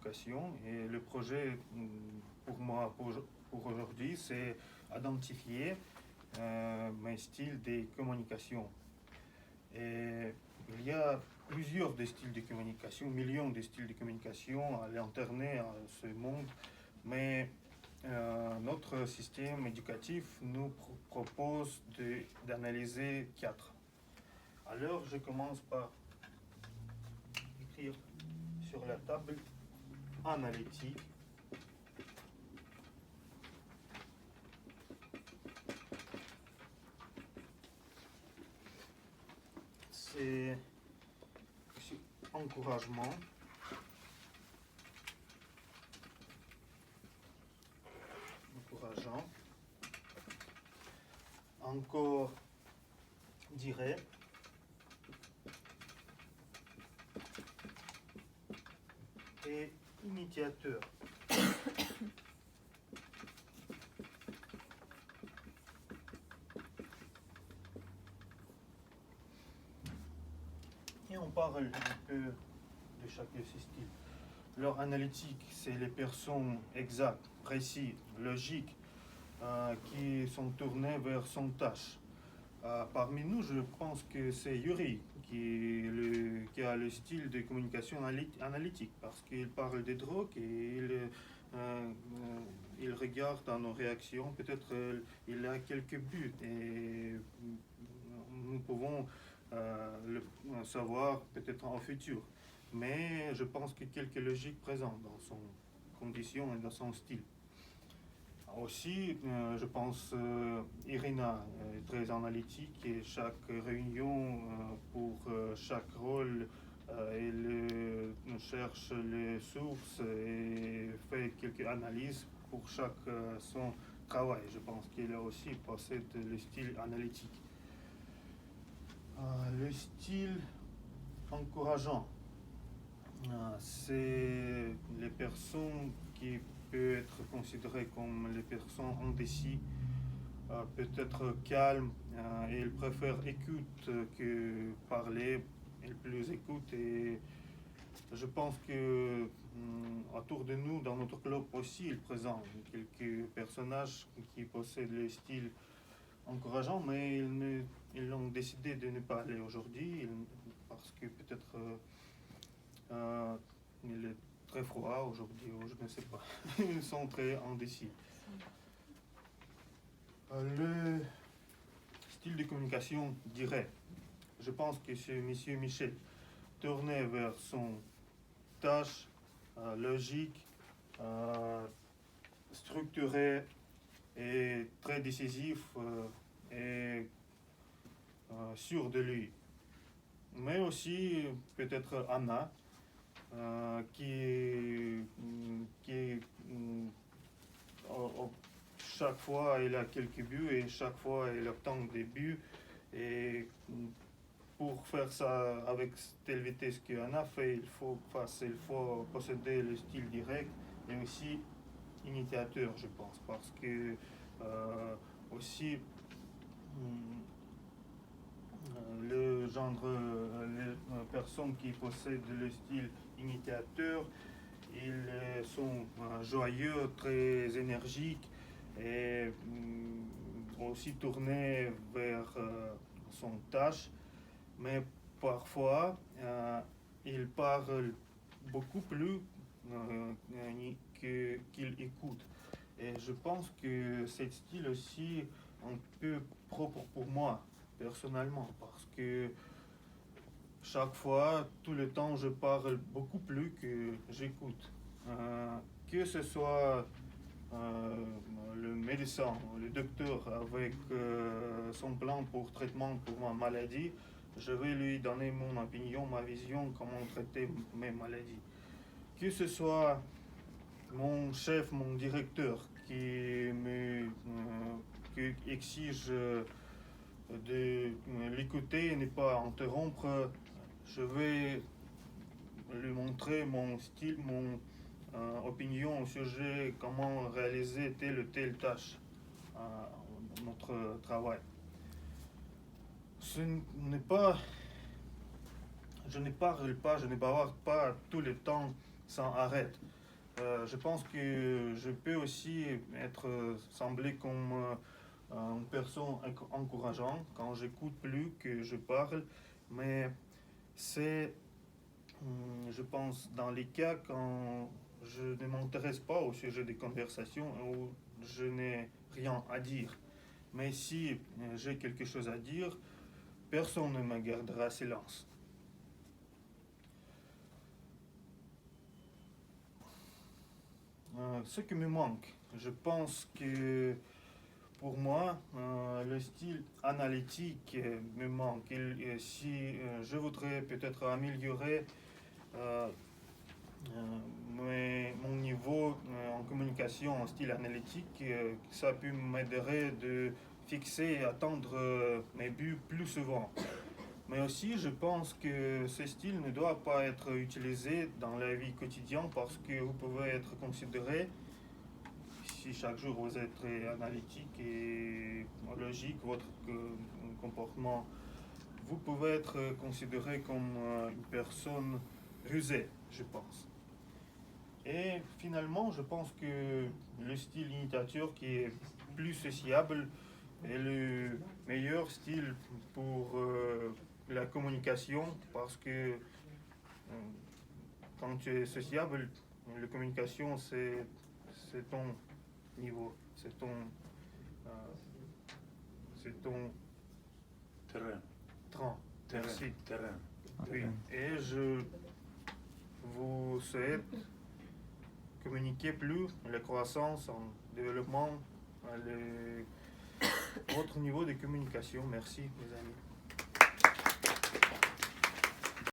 communication. Et le projet pour moi, pour aujourd'hui, c'est identifier mes styles de communication. Et il y a plusieurs des styles de communication, millions de styles de communication à l'Internet, à ce monde, mais notre système éducatif nous propose d'analyser 4. Alors, je commence par écrire sur la table analytique. C'est encouragement. Encourageant. Encore dirait. Et initiateur. Et on parle un peu de chacun de ces styles. Leur analytique, c'est les personnes exactes, précises, logiques, qui sont tournées vers son tâche. Parmi nous, je pense que c'est Yuri qui a le style de communication analytique parce qu'il parle des drogues et il regarde dans nos réactions. Peut-être il a quelques buts et nous pouvons le savoir peut-être en futur. Mais je pense que quelques logiques présentes dans son condition et dans son style. Aussi, je pense Irina est très analytique et chaque réunion pour chaque rôle, elle cherche les sources et fait quelques analyses pour chaque son travail. Je pense qu'il a aussi possède le style analytique. Le style encourageant, c'est les personnes qui peut être considérées comme les personnes indécises, peut-être calmes, et ils préfèrent écouter que parler, ils plus écoutent. Et je pense que autour de nous, dans notre club aussi, il présente quelques personnages qui possèdent le style encourageant, mais ils ont décidé de ne pas aller aujourd'hui parce que peut-être il est très froid aujourd'hui, je ne sais pas. Ils sont très indécis. Le style de communication direct, je pense que c'est M. Michel, tourné vers son tâche, logique, structuré et très décisif et sûr de lui. Mais aussi peut-être Anna, qui chaque fois elle a quelques buts et chaque fois elle obtient des buts. Et pour faire ça avec telle vitesse qu'Anna fait, il faut posséder le style direct et aussi initiateur, je pense, parce que aussi le genre, les personnes qui possèdent le style initiateur, ils sont joyeux, très énergiques et aussi tournés vers son tâche, mais parfois ils parlent beaucoup plus qu'ils écoutent. Et je pense que ce style aussi un peu propre pour moi personnellement, parce que chaque fois, tout le temps, je parle beaucoup plus que j'écoute. Que ce soit le médecin, le docteur avec son plan pour traitement pour ma maladie, je vais lui donner mon opinion, ma vision, comment traiter mes maladies. Que ce soit mon chef, mon directeur qui exige de l'écouter et ne pas interrompre, je vais lui montrer mon style, mon opinion au sujet, comment réaliser telle ou telle tâche dans notre travail. Ce n'est pas, je ne parle pas, je ne bavarde pas tout le temps ça arrête. Je pense que je peux aussi sembler comme une personne encourageante quand j'écoute plus que je parle, mais c'est, je pense, dans les cas quand je ne m'intéresse pas au sujet des conversations où je n'ai rien à dire. Mais si j'ai quelque chose à dire, personne ne me gardera silence. Ce qui me manque, je pense que pour moi, le style analytique me manque. Si je voudrais peut-être améliorer euh, mon niveau en communication en style analytique, ça peut m'aider de fixer et atteindre mes buts plus souvent. Mais aussi, je pense que ce style ne doit pas être utilisé dans la vie quotidienne parce que vous pouvez être considéré, si chaque jour vous êtes très analytique et logique, votre comportement, vous pouvez être considéré comme une personne rusée, je pense. Et finalement, je pense que le style imitateur qui est plus sociable est le meilleur style pour la communication parce que quand tu es sociable, la communication c'est ton niveau, euh, c'est ton terrain. train. Merci. Terrain. Oui. Et je vous souhaite communiquer plus la croissance en développement, votre niveau de communication. Merci, mes amis.